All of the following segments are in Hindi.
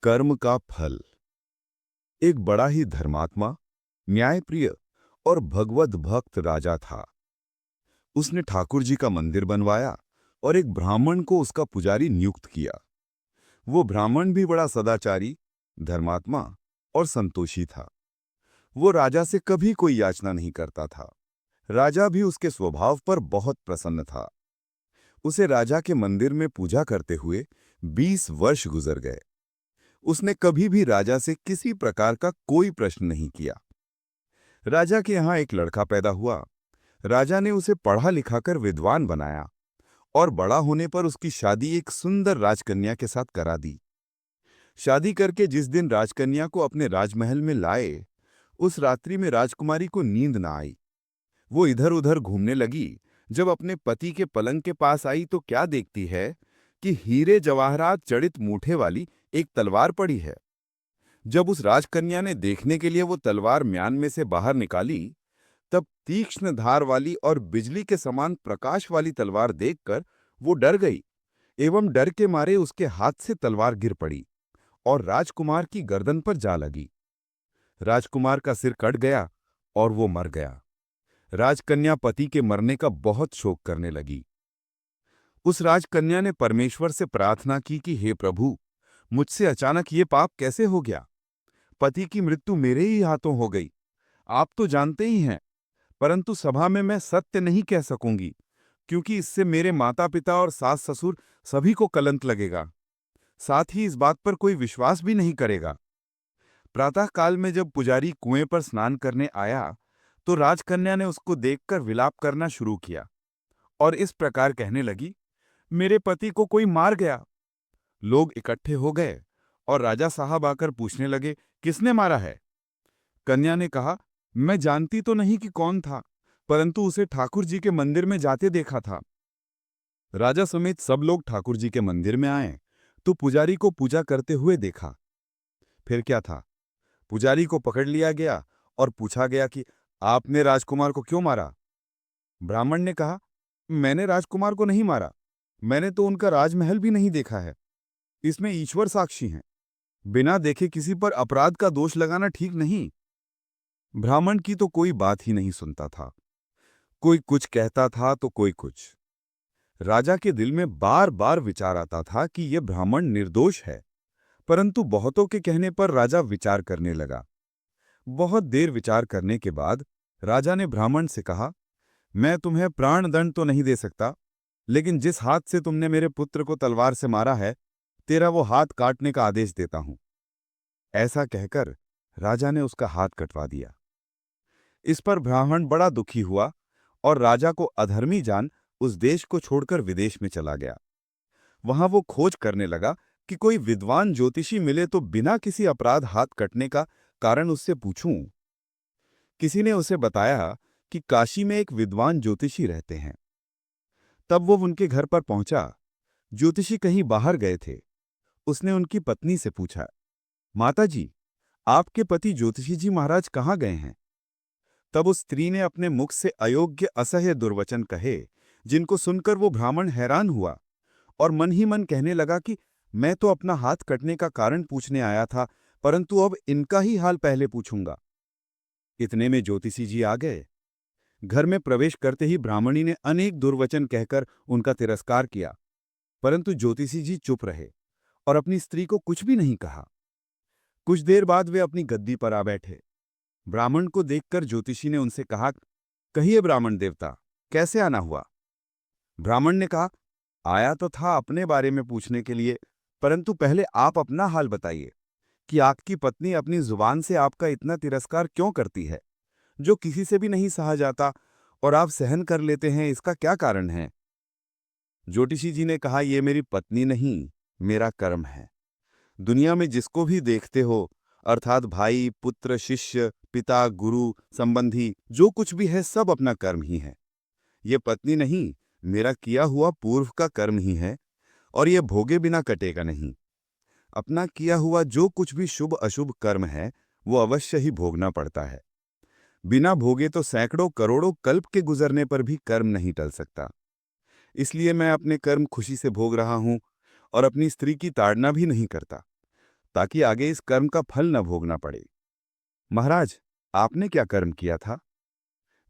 कर्म का फल। एक बड़ा ही धर्मात्मा, न्यायप्रिय और भगवत भक्त राजा था। उसने ठाकुर जी का मंदिर बनवाया और एक ब्राह्मण को उसका पुजारी नियुक्त किया। वो ब्राह्मण भी बड़ा सदाचारी, धर्मात्मा और संतोषी था। वो राजा से कभी कोई याचना नहीं करता था। राजा भी उसके स्वभाव पर बहुत प्रसन्न था। उसे राजा के मंदिर में पूजा करते हुए 20 वर्ष गुजर गए। उसने कभी भी राजा से किसी प्रकार का कोई प्रश्न नहीं किया। राजा के यहाँ एक लड़का पैदा हुआ। राजा ने उसे पढ़ा लिखाकर विद्वान बनाया और बड़ा होने पर उसकी शादी एक सुंदर राजकन्या के साथ करा दी। शादी करके जिस दिन राजकन्या को अपने राजमहल में लाए, उस रात्रि में राजकुमारी को नींद ना आई। वो इधर उधर घूमने लगी। जब अपने पति के पलंग के पास आई तो क्या देखती है कि हीरे जवाहरात जड़ित मूठे वाली एक तलवार पड़ी है। जब उस राजकन्या ने देखने के लिए वो तलवार म्यान में से बाहर निकाली, तब तीक्ष्ण धार वाली और बिजली के समान प्रकाश वाली तलवार देखकर वो डर गई एवं डर के मारे उसके हाथ से तलवार गिर पड़ी और राजकुमार की गर्दन पर जा लगी। राजकुमार का सिर कट गया और वो मर गया। राजकन्या पति के मरने का बहुत शोक करने लगी। उस राजकन्या ने परमेश्वर से प्रार्थना की कि हे प्रभु, मुझसे अचानक ये पाप कैसे हो गया। पति की मृत्यु मेरे ही हाथों हो गई। आप तो जानते ही हैं, परंतु सभा में मैं सत्य नहीं कह सकूंगी, क्योंकि इससे मेरे माता पिता और सास ससुर सभी को कलंक लगेगा। साथ ही इस बात पर कोई विश्वास भी नहीं करेगा। प्रातःकाल में जब पुजारी कुएं पर स्नान करने आया, तो राजकन्या ने उसको देखकर विलाप करना शुरू किया और इस प्रकार कहने लगी, मेरे पति को कोई मार गया। लोग इकट्ठे हो गए और राजा साहब आकर पूछने लगे, किसने मारा है। कन्या ने कहा, मैं जानती तो नहीं कि कौन था, परंतु उसे ठाकुर जी के मंदिर में जाते देखा था। राजा समेत सब लोग ठाकुर जी के मंदिर में आए तो पुजारी को पूजा करते हुए देखा। फिर क्या था, पुजारी को पकड़ लिया गया और पूछा गया कि आपने राजकुमार को क्यों मारा। ब्राह्मण ने कहा, मैंने राजकुमार को नहीं मारा। मैंने तो उनका राजमहल भी नहीं देखा है। इसमें ईश्वर साक्षी हैं। बिना देखे किसी पर अपराध का दोष लगाना ठीक नहीं। ब्राह्मण की तो कोई बात ही नहीं सुनता था। कोई कुछ कहता था तो कोई कुछ। राजा के दिल में बार बार विचार आता था कि यह ब्राह्मण निर्दोष है, परंतु बहुतों के कहने पर राजा विचार करने लगा। बहुत देर विचार करने के बाद राजा ने ब्राह्मण से कहा, मैं तुम्हें प्राण दंड तो नहीं दे सकता, लेकिन जिस हाथ से तुमने मेरे पुत्र को तलवार से मारा है, तेरा वो हाथ काटने का आदेश देता हूं। ऐसा कहकर राजा ने उसका हाथ कटवा दिया। इस पर ब्राह्मण बड़ा दुखी हुआ और राजा को अधर्मी जान उस देश को छोड़कर विदेश में चला गया। वहां वो खोज करने लगा कि कोई विद्वान ज्योतिषी मिले तो बिना किसी अपराध हाथ कटने का कारण उससे पूछूं। किसी ने उसे बताया कि काशी में एक विद्वान ज्योतिषी रहते हैं। तब वो उनके घर पर पहुंचा। ज्योतिषी कहीं बाहर गए थे। उसने उनकी पत्नी से पूछा, माता जी, आपके पति ज्योतिषी जी महाराज कहाँ गए हैं। तब उस स्त्री ने अपने मुख से अयोग्य असह्य दुर्वचन कहे, जिनको सुनकर वो ब्राह्मण हैरान हुआ और मन ही मन कहने लगा कि मैं तो अपना हाथ कटने का कारण पूछने आया था, परंतु अब इनका ही हाल पहले पूछूंगा। इतने में ज्योतिषी जी आ गए। घर में प्रवेश करते ही ब्राह्मणी ने अनेक दुर्वचन कहकर उनका तिरस्कार किया, परंतु ज्योतिषी जी चुप रहे और अपनी स्त्री को कुछ भी नहीं कहा। कुछ देर बाद वे अपनी गद्दी पर आ बैठे। ब्राह्मण को देखकर ज्योतिषी ने उनसे कहा, कहिए ब्राह्मण देवता, कैसे आना हुआ। ब्राह्मण ने कहा, आया तो था अपने बारे में पूछने के लिए, परंतु पहले आप अपना हाल बताइए कि आपकी पत्नी अपनी जुबान से आपका इतना तिरस्कार क्यों करती है, जो किसी से भी नहीं सहा जाता और आप सहन कर लेते हैं, इसका क्या कारण है। ज्योतिषी जी ने कहा, यह मेरी पत्नी नहीं, मेरा कर्म है। दुनिया में जिसको भी देखते हो, अर्थात भाई, पुत्र, शिष्य, पिता, गुरु, संबंधी, जो कुछ भी है सब अपना कर्म ही है। ये पत्नी नहीं, मेरा किया हुआ पूर्व का कर्म ही है और ये भोगे बिना कटेगा नहीं। अपना किया हुआ जो कुछ भी शुभ अशुभ कर्म है वो अवश्य ही भोगना पड़ता है। बिना भोगे तो सैकड़ों करोड़ों कल्प के गुजरने पर भी कर्म नहीं टल सकता। इसलिए मैं अपने कर्म खुशी से भोग रहा हूं और अपनी स्त्री की ताड़ना भी नहीं करता। ताकि आगे इस कर्म का फल न भोगना पड़े। महाराज, आपने क्या कर्म किया था?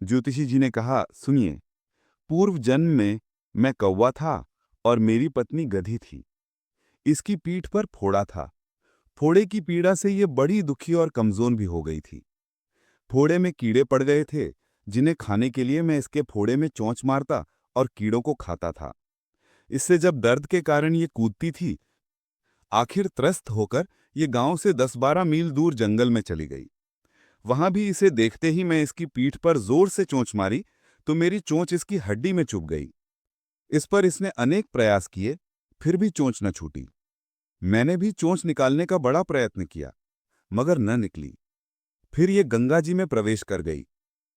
ज्योतिषी जी ने कहा, सुनिए, पूर्व जन्म में मैं कौवा था और मेरी पत्नी गधी थी। इसकी पीठ पर फोड़ा था। फोड़े की पीड़ा से ये बड़ी दुखी और कमजोर भी हो गई थी। फोड़े में कीड़े पड़ गए थे, जिन्हें खाने के लिए मैं इसके फोड़े में चोंच मारता और कीड़ों को खाता था। इससे जब दर्द के कारण ये कूदती थी, आखिर त्रस्त होकर ये गांव से 10-12 मील दूर जंगल में चली गई। वहां भी इसे देखते ही मैं इसकी पीठ पर जोर से चोंच मारी तो मेरी चोंच इसकी हड्डी में चुभ गई। इस पर इसने अनेक प्रयास किए, फिर भी चोंच न छूटी। मैंने भी चोंच निकालने का बड़ा प्रयत्न किया, मगर न निकली। फिर ये गंगा जी में प्रवेश कर गई,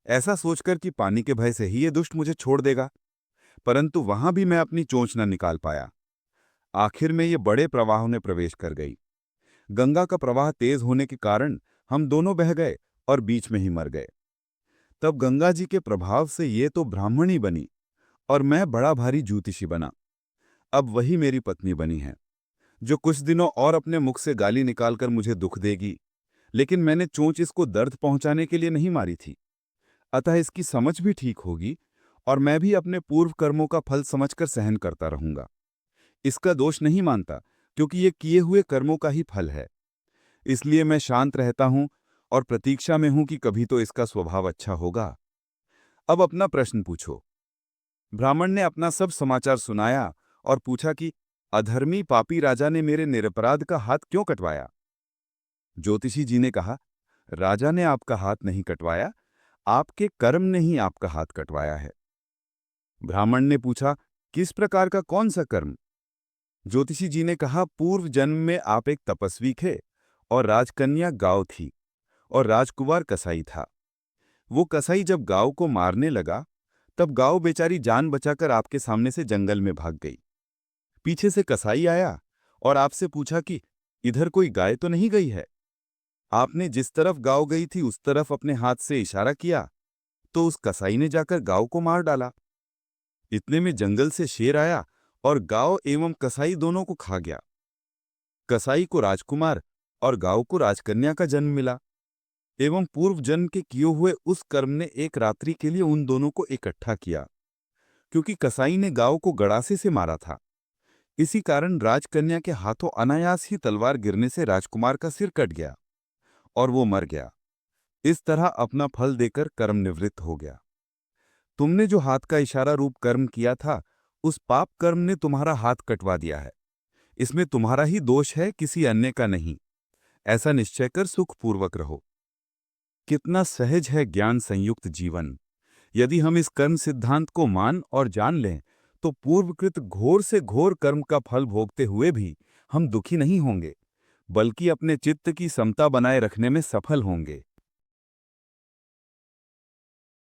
ऐसा सोचकर कि पानी के भय से ही ये दुष्ट मुझे छोड़ देगा। परंतु वहां भी मैं अपनी चोंच न निकाल पाया। आखिर में ये बड़े प्रवाह में प्रवेश कर गई। गंगा का प्रवाह तेज होने के कारण हम दोनों बह गए और बीच में ही मर गए। तब गंगा जी के प्रभाव से ये तो ब्राह्मणी बनी और मैं बड़ा भारी ज्योतिषी बना। अब वही मेरी पत्नी बनी है, जो कुछ दिनों और अपने मुख से गाली निकालकर मुझे दुख देगी। लेकिन मैंने चोंच इसको दर्द पहुंचाने के लिए नहीं मारी थी, अतः इसकी समझ भी ठीक होगी और मैं भी अपने पूर्व कर्मों का फल समझकर सहन करता रहूंगा। इसका दोष नहीं मानता, क्योंकि ये किए हुए कर्मों का ही फल है। इसलिए मैं शांत रहता हूं और प्रतीक्षा में हूं कि कभी तो इसका स्वभाव अच्छा होगा। अब अपना प्रश्न पूछो। ब्राह्मण ने अपना सब समाचार सुनाया और पूछा कि अधर्मी पापी राजा ने मेरे निरपराध का हाथ क्यों कटवाया? ज्योतिषी जी ने कहा, राजा ने आपका हाथ नहीं कटवाया, आपके कर्म ने ही आपका हाथ कटवाया है। ब्राह्मण ने पूछा, किस प्रकार का कौन सा कर्म? ज्योतिषी जी ने कहा, पूर्व जन्म में आप एक तपस्वी थे और राजकन्या गाय थी और राजकुमार कसाई था। वो कसाई जब गाय को मारने लगा, तब गाय बेचारी जान बचाकर आपके सामने से जंगल में भाग गई। पीछे से कसाई आया और आपसे पूछा कि इधर कोई गाय तो नहीं गई है? आपने जिस तरफ गाय गई थी उस तरफ अपने हाथ से इशारा किया, तो उस कसाई ने जाकर गाय को मार डाला। इतने में जंगल से शेर आया और गाय एवं कसाई दोनों को खा गया। कसाई को राजकुमार और गाय को राजकन्या का जन्म मिला, एवं पूर्व जन्म के किए हुए उस कर्म ने एक रात्रि के लिए उन दोनों को इकट्ठा किया। क्योंकि कसाई ने गाय को गड़ासे से मारा था, इसी कारण राजकन्या के हाथों अनायास ही तलवार गिरने से राजकुमार का सिर कट गया और वो मर गया। इस तरह अपना फल देकर कर्म निवृत्त हो गया। तुमने जो हाथ का इशारा रूप कर्म किया था, उस पाप कर्म ने तुम्हारा हाथ कटवा दिया है। इसमें तुम्हारा ही दोष है, किसी अन्य का नहीं। ऐसा निश्चय कर सुखपूर्वक रहो। कितना सहज है ज्ञान संयुक्त जीवन। यदि हम इस कर्म सिद्धांत को मान और जान लें, तो पूर्वकृत घोर से घोर कर्म का फल भोगते हुए भी हम दुखी नहीं होंगे, बल्कि अपने चित्त की समता बनाए रखने में सफल होंगे।